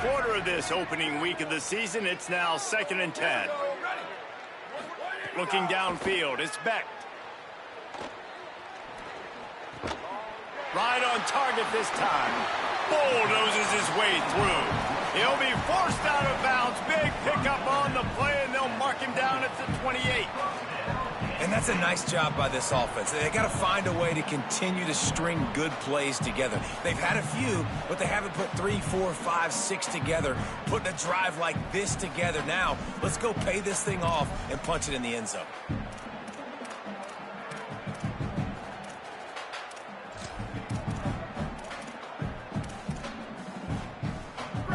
quarter of this opening week of the season. It's now 2nd and 10. Looking downfield, it's Beck. Right on target this time. Bulldozes his way through. He'll be forced out of bounds. Big pickup on the play, and they'll mark him down at the 28. And that's a nice job by this offense. They got to find a way to continue to string good plays together. They've had a few, but they haven't put 3, 4, 5, 6 together. Putting a drive like this together now, let's go pay this thing off and punch it in the end zone.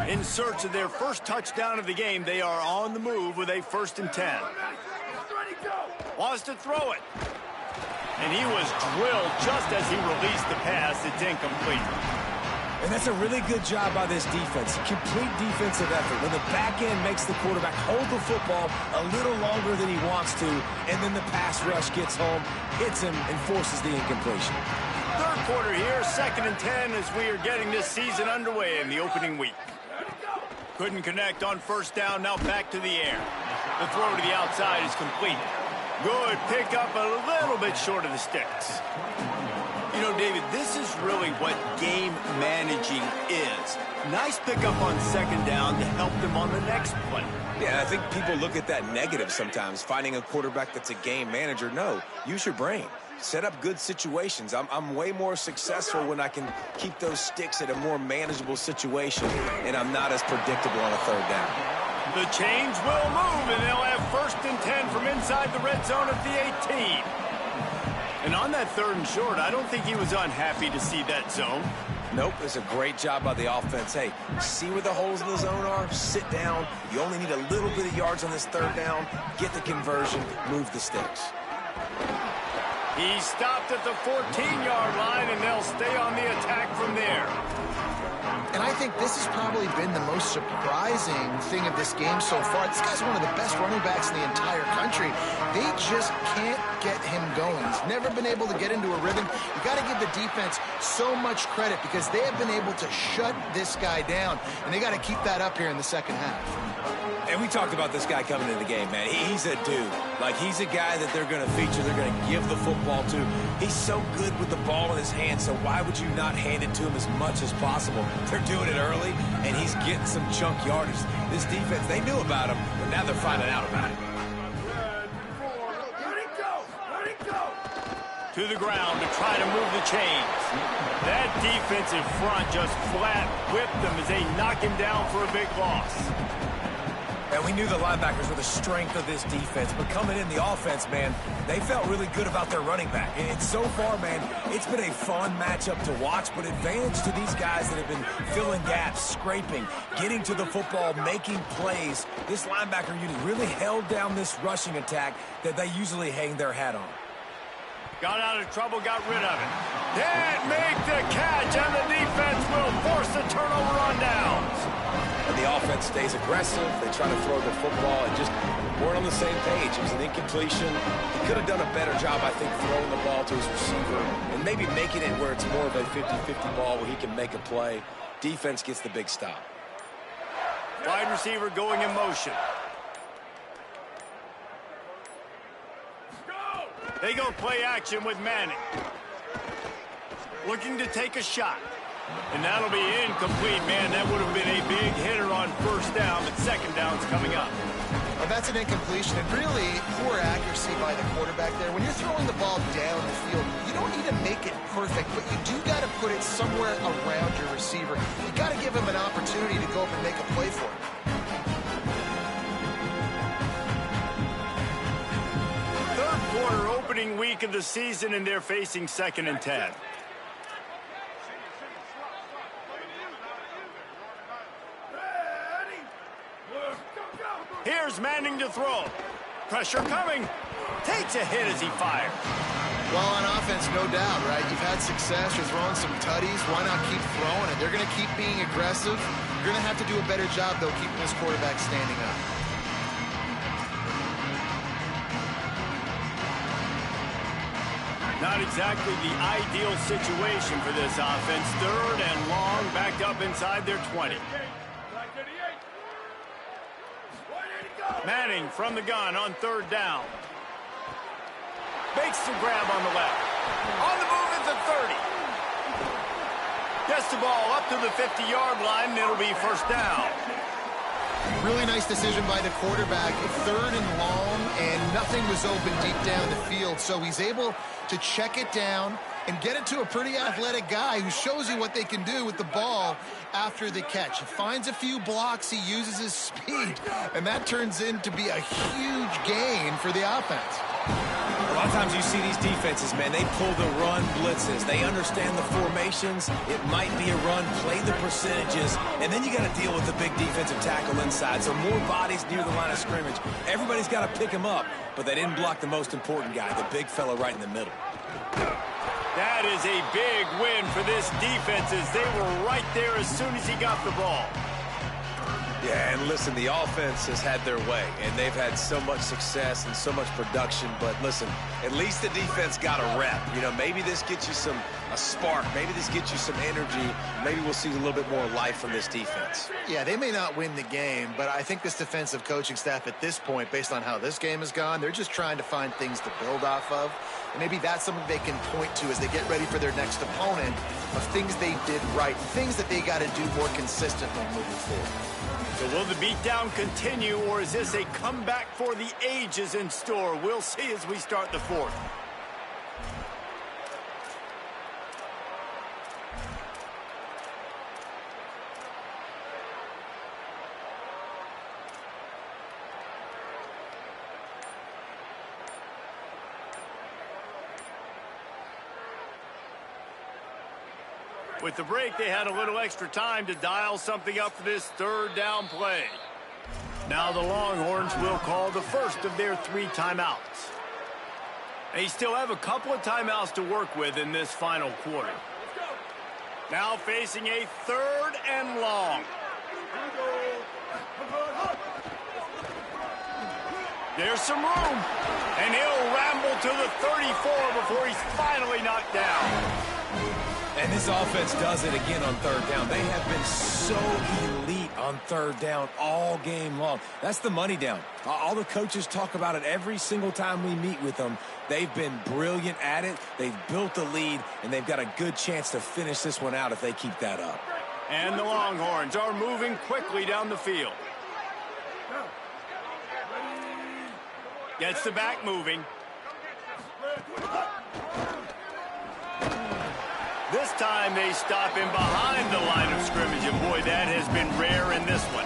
In search of their first touchdown of the game, they are on the move with a 1st and 10. Wants to throw it. And he was drilled just as he released the pass. It's incomplete. And that's a really good job by this defense. Complete defensive effort. When the back end makes the quarterback hold the football a little longer than he wants to, and then the pass rush gets home, hits him, and forces the incompletion. Third quarter here, 2nd and 10 as we are getting this season underway in the opening week. Couldn't connect on 1st down, now back to the air. The throw to the outside is complete. Good pickup, a little bit short of the sticks. You know, David, this is really what game managing is. Nice pickup on 2nd down to help them on the next play. Yeah, I think people look at that negative sometimes, finding a quarterback that's a game manager. No, use your brain. Set up good situations. I'm way more successful when I can keep those sticks at a more manageable situation, and I'm not as predictable on a 3rd down. The chains will move, and they'll have 1st and 10 from inside the red zone at the 18. And on that 3rd and short, I don't think he was unhappy to see that zone. Nope, it's a great job by the offense. Hey, see where the holes in the zone are? Sit down. You only need a little bit of yards on this 3rd down. Get the conversion. Move the sticks. He stopped at the 14-yard line, and they'll stay on the attack from there. And I think this has probably been the most surprising thing of this game so far. This guy's one of the best running backs in the entire country. They just can't get him going. He's never been able to get into a rhythm. You got to give the defense so much credit because they have been able to shut this guy down, and they got to keep that up here in the 2nd half. And we talked about this guy coming into the game, man. He's a dude. Like, he's a guy that they're going to feature, they're going to give the football to. He's so good with the ball in his hand, so why would you not hand it to him as much as possible? They're doing it early, and he's getting some chunk yardage. This defense, they knew about him, but now they're finding out about it. To the ground to try to move the chains. That defensive front just flat whipped them as they knock him down for a big loss. And we knew the linebackers were the strength of this defense, but coming in the offense, man, they felt really good about their running back. And so far, man, it's been a fun matchup to watch, but advantage to these guys that have been filling gaps, scraping, getting to the football, making plays. This linebacker unit really held down this rushing attack that they usually hang their hat on. Got out of trouble, got rid of it. Can't make the catch, and the defense will force the turnover on downs. And the offense stays aggressive. They try to throw the football and just weren't on the same page. It was an incompletion. He could have done a better job, I think, throwing the ball to his receiver and maybe making it where it's more of a 50-50 ball where he can make a play. Defense gets the big stop. Wide receiver going in motion. They go play action with Manning. Looking to take a shot. And that'll be incomplete, man. That would have been a big hitter on 1st down, but 2nd down's coming up. Well, that's an incompletion, and really poor accuracy by the quarterback there. When you're throwing the ball down the field, you don't need to make it perfect, but you do got to put it somewhere around your receiver. You got to give him an opportunity to go up and make a play for it. Third quarter opening week of the season, and they're facing 2nd and 10. Here's Manning to throw. Pressure coming. Takes a hit as he fires. Well, on offense, no doubt, right? You've had success. You're throwing some tutties. Why not keep throwing it? They're going to keep being aggressive. You're going to have to do a better job, though, keeping this quarterback standing up. Not exactly the ideal situation for this offense. 3rd and long, backed up inside their 20. Manning from the gun on third down. Makes the grab on the left. On the move at the 30. Gets the ball up to the 50-yard line, and it'll be first down. Really nice decision by the quarterback. Third and long, and nothing was open deep down the field. So he's able to check it down and get it to a pretty athletic guy who shows you what they can do with the ball after the catch. He finds a few blocks, he uses his speed, and that turns into be a huge gain for the offense. A lot of times you see these defenses, man, they pull the run blitzes. They understand the formations. It might be a run, play the percentages, and then you got to deal with the big defensive tackle inside. So more bodies near the line of scrimmage. Everybody's got to pick him up, but they didn't block the most important guy, the big fella right in the middle. That is a big win for this defense as they were right there as soon as he got the ball. Yeah, and listen, the offense has had their way, and they've had so much success and so much production. But listen, at least the defense got a rep. You know, maybe this gets you a spark. Maybe this gets you some energy. Maybe we'll see a little bit more life from this defense. Yeah, they may not win the game, but I think this defensive coaching staff at this point, based on how this game has gone, they're just trying to find things to build off of. And maybe that's something they can point to as they get ready for their next opponent of things they did right, things that they got to do more consistently moving forward. So will the beatdown continue, or is this a comeback for the ages in store? We'll see as we start the fourth. With the break, they had a little extra time to dial something up for this third down play. Now the Longhorns will call the first of their 3 timeouts. They still have a couple of timeouts to work with in this final quarter. Now facing a third and long. There's some room, and he'll ramble to the 34 before he's finally knocked down. And this offense does it again on third down. They have been so elite on third down all game long. That's the money down. All the coaches talk about it every single time we meet with them. They've been brilliant at it. They've built the lead, and they've got a good chance to finish this one out if they keep that up. And the Longhorns are moving quickly down the field. Gets the back moving. This time they stop him behind the line of scrimmage, and boy, that has been rare in this one.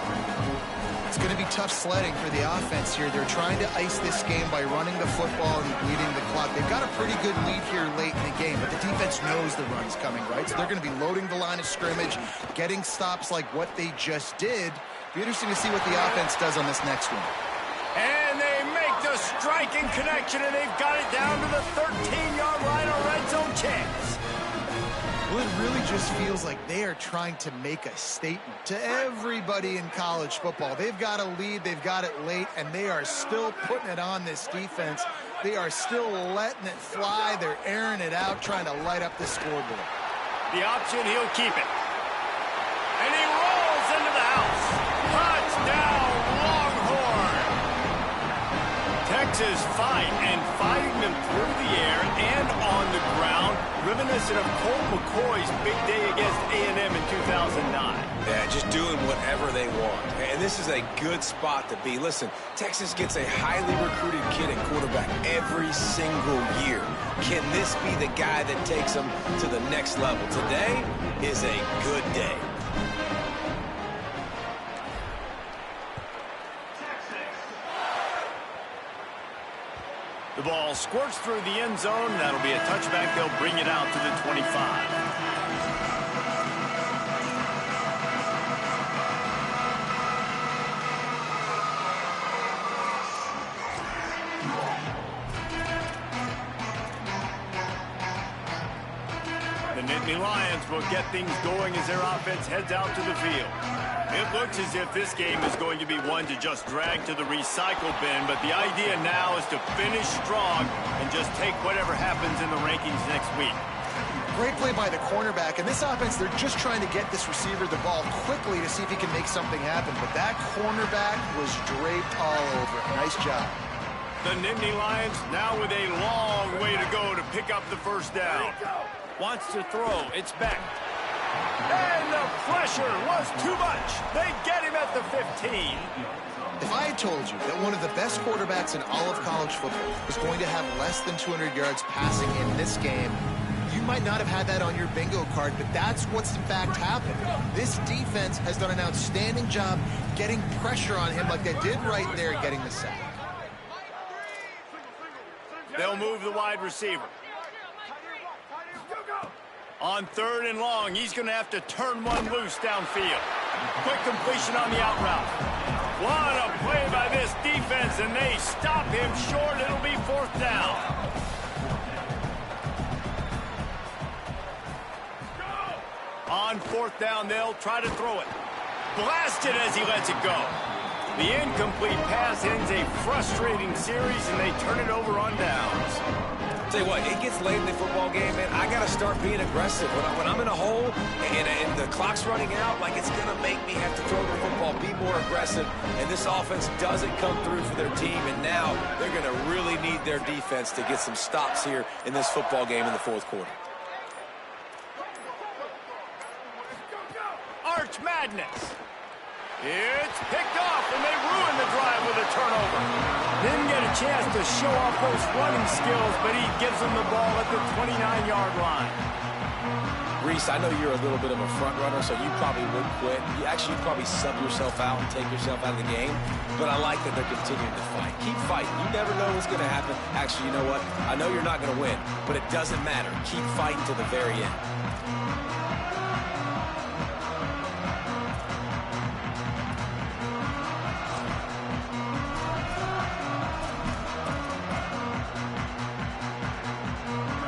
It's going to be tough sledding for the offense here. They're trying to ice this game by running the football and bleeding the clock. They've got a pretty good lead here late in the game, but the defense knows the run's coming, right? So they're going to be loading the line of scrimmage, getting stops like what they just did. Be interesting to see what the offense does on this next one. And they make the striking connection, and they've got it down to the 13-yard line, a red zone chance. Well, it really just feels like they are trying to make a statement to everybody in college football. They've got a lead, they've got it late, and they are still putting it on this defense. They are still letting it fly. They're airing it out, trying to light up the scoreboard. The option, he'll keep it. And he rolls into the house. Touchdown, Longhorn! Texas fighting them through the air and on the ground, reminiscent of Colt McCoy's big day against A&M in 2009. Yeah, just doing whatever they want. And this is a good spot to be. Listen, Texas gets a highly recruited kid at quarterback every single year. Can this be the guy that takes them to the next level? Today is a good day. The ball squirts through the end zone. That'll be a touchback. They'll bring it out to the 25. The Nittany Lions will get things going as their offense heads out to the field. It looks as if this game is going to be one to just drag to the recycle bin, but the idea now is to finish strong and just take whatever happens in the rankings next week. Great play by the cornerback. And this offense, they're just trying to get this receiver the ball quickly to see if he can make something happen. But that cornerback was draped all over it. Nice job. The Nittany Lions now with a long way to go to pick up the first down. Wants to throw. It's back. And the pressure was too much. They get him at the 15. If I had told you that one of the best quarterbacks in all of college football was going to have less than 200 yards passing in this game, you might not have had that on your bingo card, but that's what's in fact happened. This defense has done an outstanding job getting pressure on him like they did right there, getting the sack. They'll move the wide receiver. On 3rd and long, he's going to have to turn one loose downfield. Quick completion on the out route. What a play by this defense, and they stop him short. It'll be 4th down. On 4th down, they'll try to throw it. Blasted as he lets it go. The incomplete pass ends a frustrating series, and they turn it over on downs. Tell you what, it gets late in the football game, man. I got to start being aggressive. When I'm in a hole and the clock's running out, like it's going to make me have to throw the football, be more aggressive. And this offense doesn't come through for their team, and now they're going to really need their defense to get some stops here in this football game in the 4th quarter. Arch Madness. It's picked off, and they ruin the drive with a turnover. Didn't get a chance to show off those running skills, but he gives them the ball at the 29-yard line. Reese, I know you're a little bit of a front runner, so you probably would quit. You probably sub yourself out and take yourself out of the game, but I like that they're continuing to fight. Keep fighting. You never know what's going to happen. Actually, you know what? I know you're not going to win, but it doesn't matter. Keep fighting to the very end.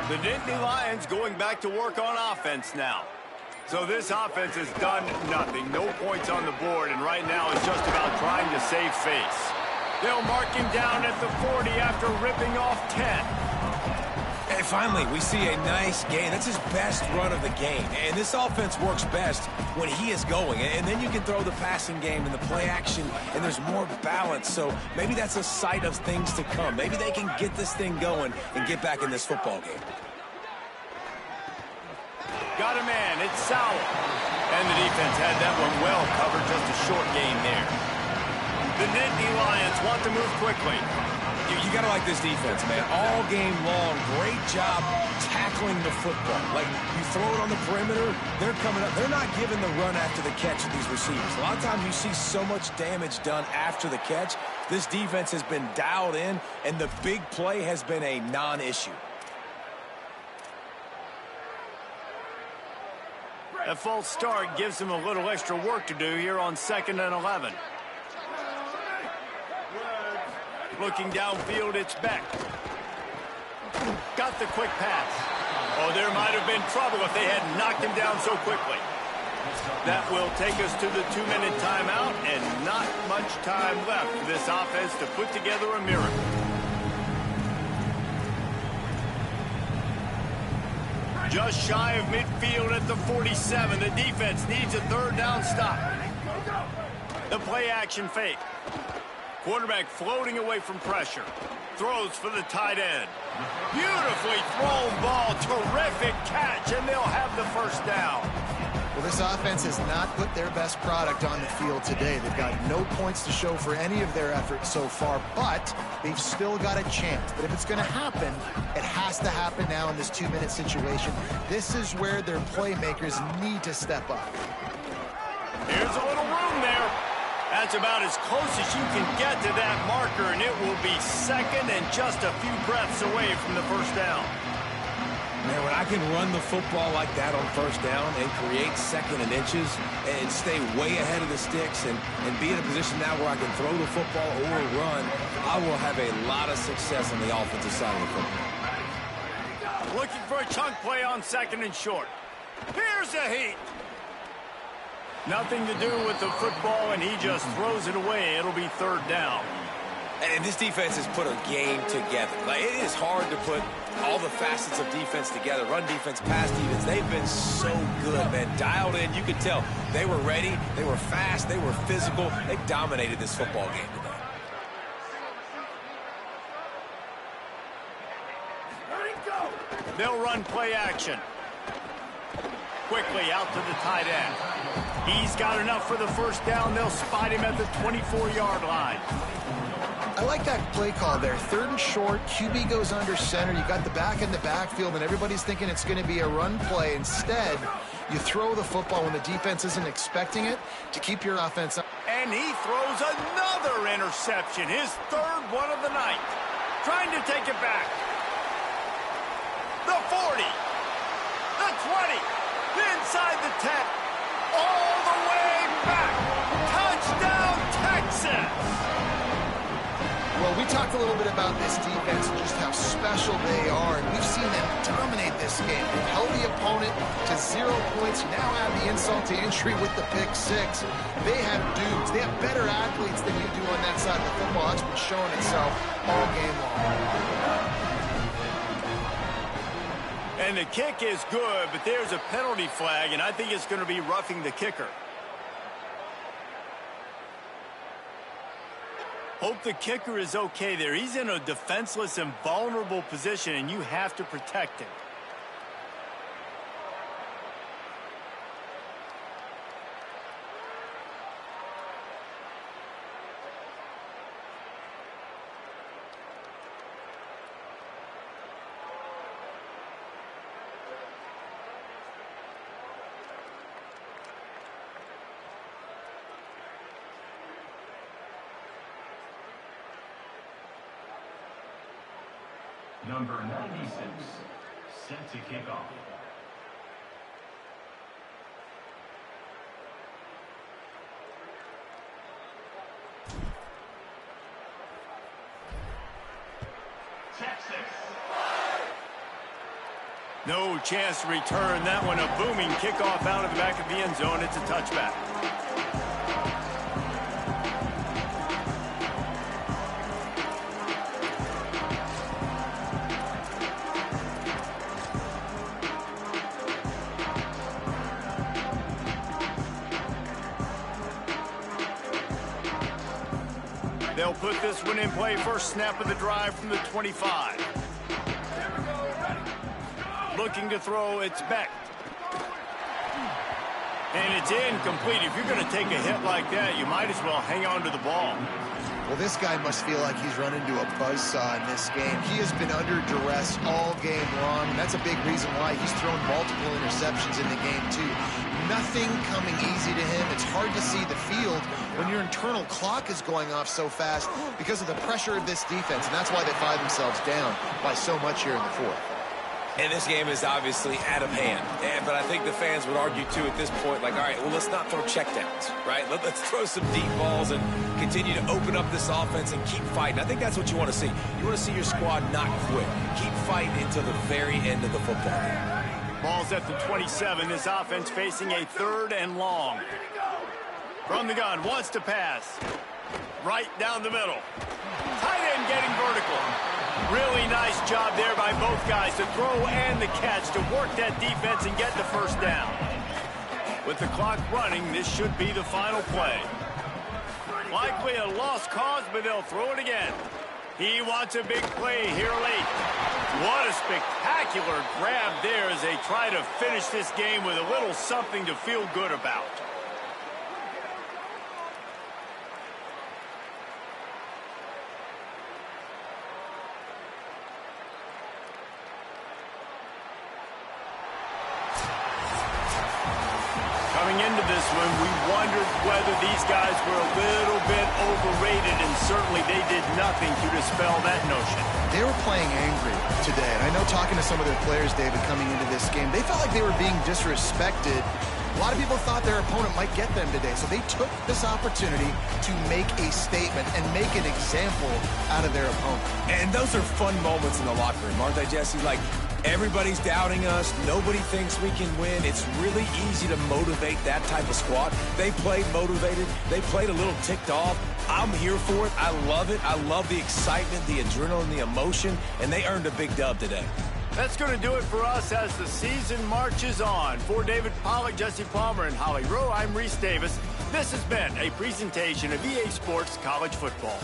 The Nittany Lions going back to work on offense now. So this offense has done nothing. No points on the board, and right now it's just about trying to save face. They'll mark him down at the 40 after ripping off 10. Hey, finally, we see a nice gain. That's his best run of the game. And this offense works best when he is going. And then you can throw the passing game and the play action, and there's more balance. So maybe that's a sight of things to come. Maybe they can get this thing going and get back in this football game. Got a man. It's Ncaa. And the defense had that one well covered. Just a short gain there. The Nittany Lions want to move quickly. You got to like this defense, man. All game long, great job tackling the football. Like, you throw it on the perimeter, they're coming up. They're not giving the run after the catch of these receivers. A lot of times you see so much damage done after the catch. This defense has been dialed in, and the big play has been a non-issue. A false start gives them a little extra work to do here on 2nd and 11. Looking downfield, it's Beck. Got the quick pass. Oh, there might have been trouble if they had knocked him down so quickly. That will take us to the 2-minute timeout, and not much time left for this offense to put together a miracle. Just shy of midfield at the 47. The defense needs a 3rd down stop. The play action fake. Quarterback floating away from pressure. Throws for the tight end. Beautifully thrown ball. Terrific catch, and they'll have the 1st down. Well, this offense has not put their best product on the field today. They've got no points to show for any of their efforts so far, but they've still got a chance. But if it's going to happen, it has to happen now in this 2-minute situation. This is where their playmakers need to step up. Here's a little room there. That's about as close as you can get to that marker, and it will be 2nd and just a few breaths away from the 1st down. Man, when I can run the football like that on 1st down and create 2nd and inches and stay way ahead of the sticks and be in a position now where I can throw the football or run, I will have a lot of success on the offensive side of the football. Looking for a chunk play on 2nd and short. Here's a heat. Nothing to do with the football, and he just throws it away. It'll be 3rd down. And this defense has put a game together. Like, it is hard to put all the facets of defense together. Run defense, pass defense. They've been so good, man. Dialed in. You could tell they were ready. They were fast. They were physical. They dominated this football game today. They'll run play action. Quickly out to the tight end. He's got enough for the first down. They'll spot him at the 24-yard line. I like that play call there. 3rd and short, QB goes under center. You got the back in the backfield, and everybody's thinking it's going to be a run play. Instead, you throw the football when the defense isn't expecting it to keep your offense up. And he throws another interception, his 3rd one of the night. Trying to take it back. The 40, the 20, inside the 10, all the way back. Touchdown, Texas! Well, we talked a little bit about this defense and just how special they are, and we've seen them dominate this game. They've held the opponent to 0 points. You now add the insult to injury with the pick 6. They have dudes. They have better athletes than you do on that side of the football. That's been showing itself all game long. And the kick is good, but there's a penalty flag, and I think it's going to be roughing the kicker. Hope the kicker is okay there. He's in a defenseless and vulnerable position, and you have to protect him. Number 96, set to kick off. Texas. No chance to return that one. A booming kickoff out of the back of the end zone. It's a touchback. They'll put this one in play. First snap of the drive from the 25. Looking to throw, it's Beck. And it's incomplete. If you're going to take a hit like that, you might as well hang on to the ball. Well, this guy must feel like he's run into a buzzsaw in this game. He has been under duress all game long, and that's a big reason why he's thrown multiple interceptions in the game, too. Nothing coming easy to him. It's hard to see the field when your internal clock is going off so fast because of the pressure of this defense, and that's why they find themselves down by so much here in the 4th. And this game is obviously out of hand. But I think the fans would argue, too, at this point, like, all right, well, let's not throw checkdowns, right? Let's throw some deep balls and continue to open up this offense and keep fighting. I think that's what you want to see. You want to see your squad not quit. Keep fighting until the very end of the football game. Ball's at the 27. This offense facing a 3rd and long. From the gun, wants to pass. Right down the middle. Tight end getting vertical. Really nice job there by both guys to throw and the catch to work that defense and get the first down. With the clock running, this should be the final play. Likely a lost cause, but they'll throw it again. He wants a big play here late. What a spectacular grab there as they try to finish this game with a little something to feel good about. Coming into this one, we wondered whether these guys were a little bit overrated, and certainly they did nothing to dispel that notion. They were playing angry today, and I know talking to some of their players, David, coming into this game, they felt like they were being disrespected. A lot of people thought their opponent might get them today, so they took this opportunity to make a statement and make an example out of their opponent. And those are fun moments in the locker room, aren't they, Jesse? Like, Everybody's doubting us. Nobody thinks we can win. It's really easy to motivate that type of squad. They played motivated. They played a little ticked off. I'm here for it. I love it. I love the excitement, the adrenaline, the emotion, and they earned a big dub today. That's going to do it for us as the season marches on. For David Pollack, Jesse Palmer, and Holly Rowe, I'm Reese Davis. This has been a presentation of EA Sports College Football.